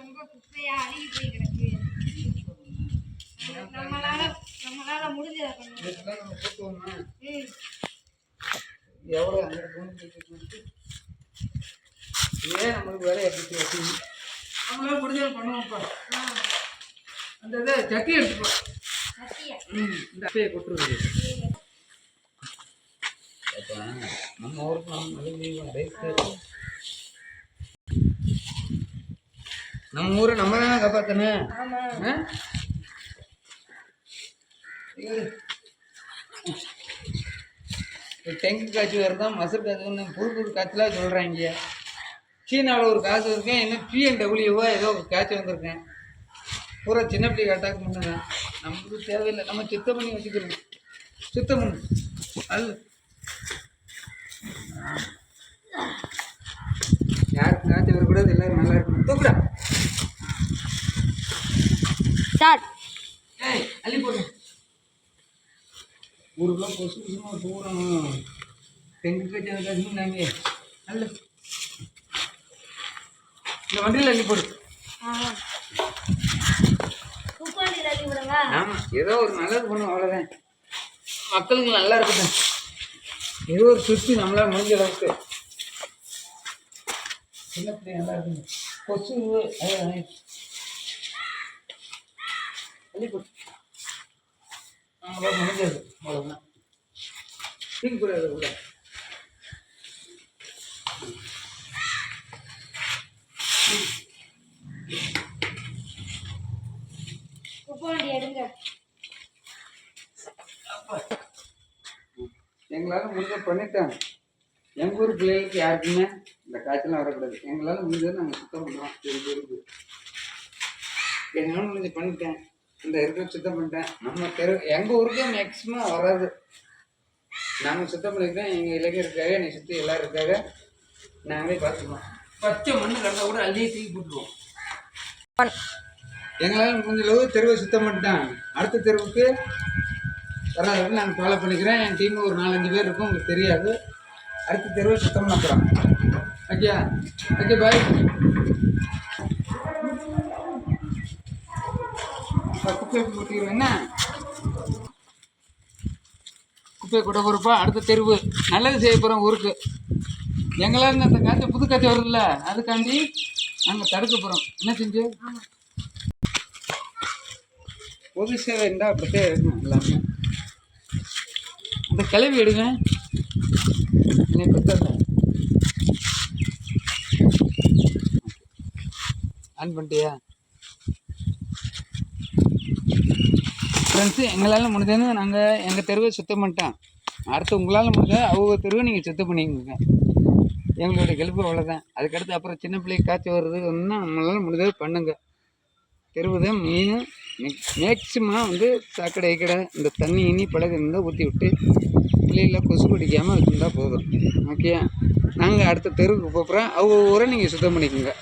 ரொம்ப குப்பையா அழுகி போய் கிடக்கு. நம்மளால முடிஞ்சதை பண்ணுவோம். எவ்வளோ அங்கே ஏன் நம்மளுக்கு வேலையை எப்படி வச்சு நம்மளால முடிஞ்சதை பண்ணுவோம்ப்பா. அந்த இதை சட்டி எடுத்துப்போம். இந்த அப்பையை கொட்டுறது நம்ம ஊருக்கு நம்ம ஊரை நம்ம தானே காப்பாற்றணும். டெங்கு காய்ச்சல் வருதான், மசர் காய்ச்சல், புது புது காய்ச்சலாக சொல்கிறாங்க. சீனாவில் ஒரு காய்ச்சல் இருக்கேன், இன்னும் PNWவோ ஏதோ ஒரு காய்ச்சல் வந்திருக்கேன். பூரா சின்ன பிள்ளை அட்டாக் பண்ணுங்க. நமக்கு தேவையில்லை, நம்ம சுத்தம் பண்ணி வச்சுக்கிறோம். சுத்தம் பண்ணு அது யாருக்கு காய்ச்சல் வரக்கூடாது, எல்லோரும் நல்லா இருக்கணும். தூக்குடா. ஏய் அள்ளி போடு. ஊருக்குள்ள கொசு பூரா டெங்கு காய்ச்சல் நாங்கள் நல்ல இந்த வண்டியில் அள்ளி போடு. ஆமாம், ஏதோ ஒரு நல்லது பண்ணும், அவ்வளோதான். மக்களுக்கு நல்லா இருக்கட்டும். ஏதோ ஒரு சுற்றி நம்மளால் முடிஞ்ச அளவுக்கு சின்ன பிள்ளை நல்லா இருக்குங்க. கொசு அள்ளி போடு. நம்மளால் முடிஞ்சது அவ்வளோதான். தூக்கி கூடாது கூட. எங்களால் முடிஞ்ச பண்ணிட்டேன். எங்கள் ஊர் பிள்ளைகளுக்கு யாருக்குமே இந்த காய்ச்சலாம் வரக்கூடாது. எங்களால் முடிஞ்சது நாங்கள் சுத்தம் பண்ணுறோம். இருக்கு எங்களால் முடிஞ்ச பண்ணிட்டேன். இந்த இருக்கிற சுத்தம் பண்ணிட்டேன். நம்ம எங்கள் ஊருக்கே மேக்ஸிமம் வராது. நாங்கள் சுத்தம் பண்ணிக்கிறோம். எங்கள் இளைஞருக்காக என்னை சுற்றி எல்லோரும் இருக்காக நாங்களே பார்த்துக்குவோம். பச்சை மண்ணு கிடந்தா கூட அள்ளியே தூக்கி போட்டுருவோம். எங்களால் முடிஞ்ச அளவு தெருவை சுத்தம் பண்ணிட்டேன். அடுத்த தெருவுக்கு வராது நாங்கள் ஃபாலோ பண்ணிக்கிறேன். என் டீம் ஒரு 4-5 பேர் இருக்கும், உங்களுக்கு தெரியாது. அடுத்த தெருவை சுத்தம் பண்ண போகிறோம். Okay okay bye. குப்பையை போட்டிக்கிறோம். என்ன குப்பையை கொட்ட போகிறப்பா அடுத்த தெருவு நல்லது செய்ய போகிறோம் ஊருக்கு. எங்களால் அந்த காய்ச்சல் புது காய்ச்சல் வருதுல்ல, அதுக்காண்டி நாங்கள் தடுக்க போகிறோம். என்ன செஞ்சு பொது சேவை இருந்தால் அப்படித்தான் இருக்கணும். எல்லாமே அந்த கிளவி எடுங்க. என்னை பற்ற ஆன் பண்ணிட்டியா ஃப்ரெண்ட்ஸு? எங்களால் முடிஞ்சது நாங்கள் எங்கள் தெருவை சுத்தம் பண்ணிட்டோம். அடுத்து உங்களால் முடிஞ்ச அவங்க தெருவை நீங்கள் சுத்தம் பண்ணிக்கோங்க. எங்களுடைய கெழுப்பு அவ்வளோதான். அதுக்கடுத்து அப்புறம் சின்ன பிள்ளைக்கு காய்ச்சல் வருது ஒன்றும் நம்மளால் முடிஞ்சது பண்ணுங்க. தெருவு தான் மெயின். மேக்சிமம் சாக்கடை கடை இந்த தண்ணி இனி பழகு இருந்தால் ஊற்றி விட்டு பிள்ளைகளில் கொசு பிடிக்காமல் வச்சுருந்தா போதும். ஓகே, நாங்கள் அடுத்த தெருவுக்கு போகிறோம். அவங்க ஊரை நீங்கள் சுத்தம் பண்ணிக்கோங்க.